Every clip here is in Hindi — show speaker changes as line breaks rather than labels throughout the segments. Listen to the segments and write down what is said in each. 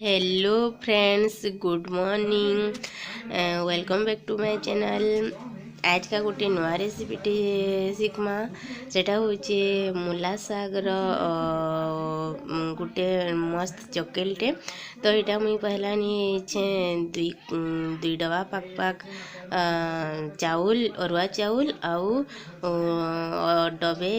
Hello friends, good morning. Welcome back to my channel. आज का गोटे नुआ रेसिपीटे शिखमा सेटा होचे मूला सागर गोटे मस्त चकेलटे। तो यहाँ मुई पहला नहीं दुई डबा पाक पाक चाउल अरुआ चाउल आउ डबे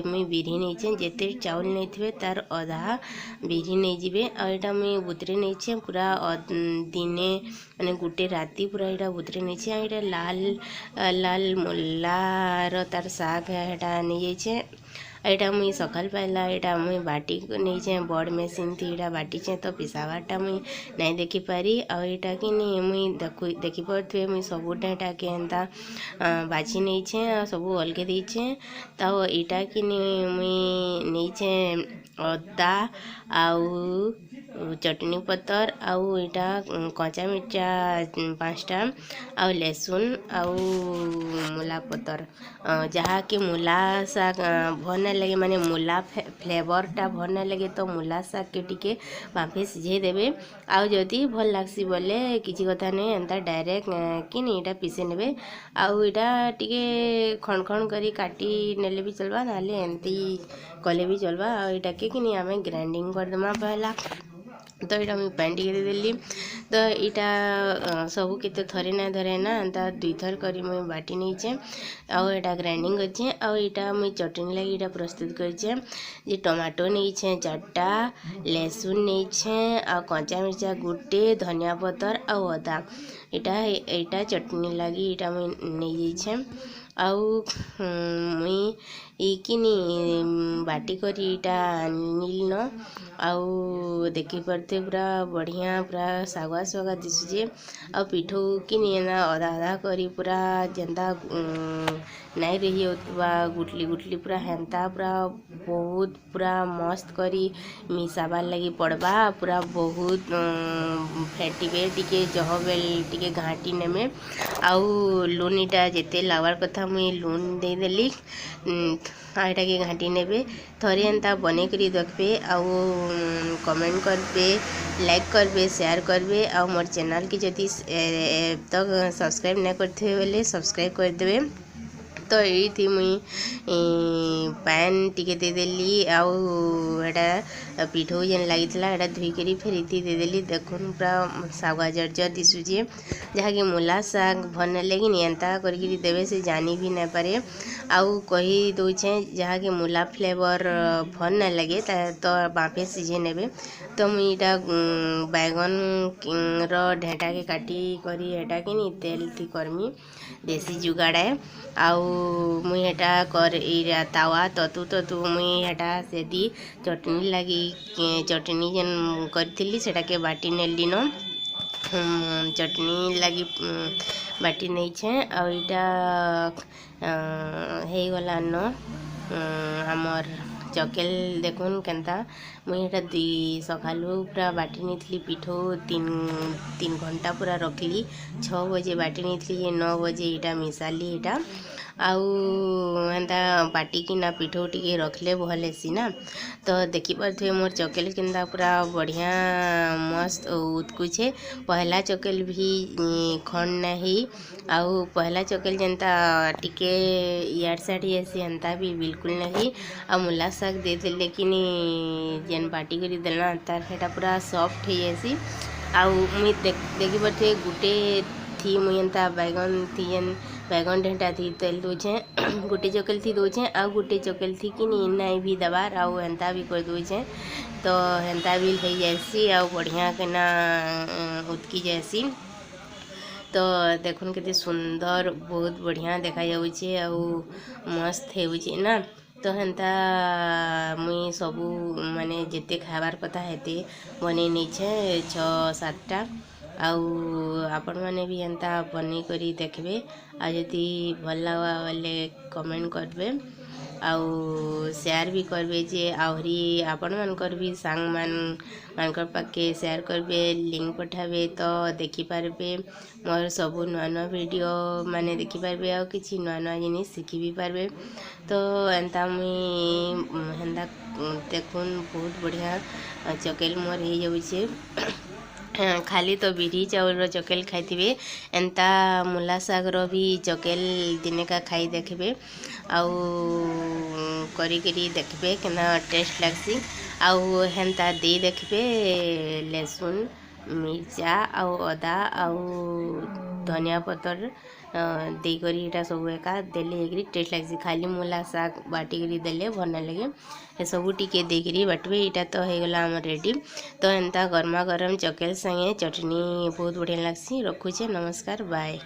मुई बिरी नहीं जेते चाउल नहीं थे तार अधा बिरी नहीं जीवे। और यहाँ मुई बुतरे नहीं पूरा दिने माने गोटे राति पूरा यहाँ बुतरे नहीं। यहाँ लाल लाल मुलार तार शाग है नहीं जाइए। यहाँ मुई सकाल पाइला यहाँ मुई बाटी नहीं बड़ मेसीन थी यहाँ बाटीचे तो पिसाबाटा मुई नहीं देखी पारी। और यहाँ कि नहीं मुई देखी पारे मुई सबूटा यहाँ के एंता बाजी नहीं सब अलगे देचे। तो यहाँ कि नहीं मुई नहीं अदा आउ चटनी पतर आउ यहाँ कंचा मिर्चा 5टा आउ लहसुन आउ मूला पतर जहाँ कि मूला शाग भल ना लगे माने मूला फ्लेवरटा भल ना लगे तो मूला शाग के टिके बाफे सिझे देवे। आउ जदि भल लागसी बोले किसी कथा नहीं एंता डायरेक्ट कि नहीं यहाँ पीसे नेबे। आउ यहाँ टिके खण खण करी काटी नेले भी चलबा नाले एमती कले भी चलबा। और यहाँ के कि नहीं आमे ग्राइंडिंग करदेमा पहला। तो यहाँ मुझे पैन टिके देदेली। तो यहाँ सबू केते थरे ना धरे ना एंता 2 थर करी मुझे बाटी नहीं आउ यहाँ ग्राइंडिंग अच्छे। आउ यहाँ मुझे चटनी लगी यहाँ प्रस्तुत कर टमाटो नहीं 4टा लहसुन नहीं आ कंचा मिर्चा गोटे धनिया पतर आउ अदा यहाँ चटनी लगी यहाँ मुझे नहीं जाइए। आउ मुई इकिनी बाटी करी इटा नील न आउ देखी पारते पूरा बढ़िया पूरा सागुआ सागुआ दिशुचे। आ पिठो कि ना अधा अधा करी पूरा जेंता नहीं रही होता गुटली गुटली पूरा हेंता पूरा बहुत पूरा मस्त करी मिसाबार लगी पड़बा पूरा बहुत फेटिबे टिके जह बेल टिके घाटी नेमे। आउ लून इटा जेते लागवार कथा मुई लून दे देली। यहाँ के घाटी नेबे थरे एंता बने करी देखबे आउ कमेंट करबे लाइक करबे शेयर करबे। आउ मोर चैनल की जदि तक सब्सक्राइब नहीं करते बोले सब्सक्राइब कर देबे। तो ये मुई पैन टिके देदेली आउ एटा पिठो जेन लगी एटा धुईकरी फिर इति देदेली। देखुन पूरा सागुआ जर्जर दिशुचे जहाँ कि मूला शाग भल ना लगी नहीं एंता करके देवे से जानी भी नहीं पारे। आउ कही दौचे जहाँ कि मूला फ्लेवर भल ना लगे तो बाफे सिझे नेबे। तो मुई इटा बैगन ढेटा के काटी करी एटा कि नहीं तेल थी करमी देसी जुगाड़ है। आउ मुई हेटा कर तावा ततु ततु मुई हेटा से दी चटनी लगी चटनी जेन करी सेटा के बाटी नेली न चटनी लगी बाटी नहीं छे। और यहाँ हो गला न हमर चकेल देखुन केनता मुई यहाँ 2 सकालू पूरा बाटी नहीं थी पिठो 3 घंटा पूरा रखली 6 बजे बाटी नहीं थी 9 बजे यहाँ मिसाली यहाँ आउ एंता बाटी कि ना पिठो टिके रखले भल हेसी ना। तो देखी पारे मोर चकेल केनता पूरा बढ़िया मस्त उत्कुचे पहला चकेल भी खंड नहीं आउ पहला चकेल जेनता टिके यार साड़ी ऐसी एंता भी बिल्कुल नहीं। आ मूला शाग दे देले कि जेन बाटी करी देला तार हेटा पूरा सॉफ्ट है ऐसी। आउ मुई देखी पारे गुटे थी मुई एंता बैगन थी जेन बैगन ढेटा थी तेल दूचे गोटे चकेल थी दूचे आ गोटे चकेल थी कि नहीं भी दबार आउ एंता भी कर दूचे। तो एंता भी हो जाएसी आउ बढ़िया के ना उतकी जाएसी। तो देखुन केते सुंदर बहुत बढ़िया देखा जाउछे आउ मस्त हेउछे ना। तो हेंता मुई सबू माने जेते खाबार कथा हेते बने नहीं 6-7टा आउ आपण मैंने भी एंता बनी करी देखबे। आ जदि भल लगा बोले कमेंट करबे आउ शेयर भी करबे जे आहरी आपण मानकर भी सांग मानकर पाके शेयर करबे लिंक पठाबे तो देखि पारबे मोर सबू नुआ नुआ वीडियो माने देखि पारबे आ किछि नुआ नुआ जिनिस शिखि भी पारबे। तो एंता मुई हेंदा देखुन बहुत बढ़िया चकेल मोर हो जाउछे। खाली तो बिरी चाउल चकेल खाइथिबे एंता मूला सागर भी चकेल दिने का खाई देखबे आउ करी देखबे केना टेस्ट लागसी आउ हेंता दे देखबे लहसुन मिर्चा आउ अदा आउ धनिया पतर देकरी इटा सब एका देले एकरी टेस्ट लागसी खाली मूला साग बाटी करी देले भल ना लगे ए सब टिके देकरी बाटबे इटा तो हो गला हमर रेडी तो एंता गरमा गरम चकेल संगे चटनी बहुत बढ़िया लागसी रखुचे नमस्कार बाय।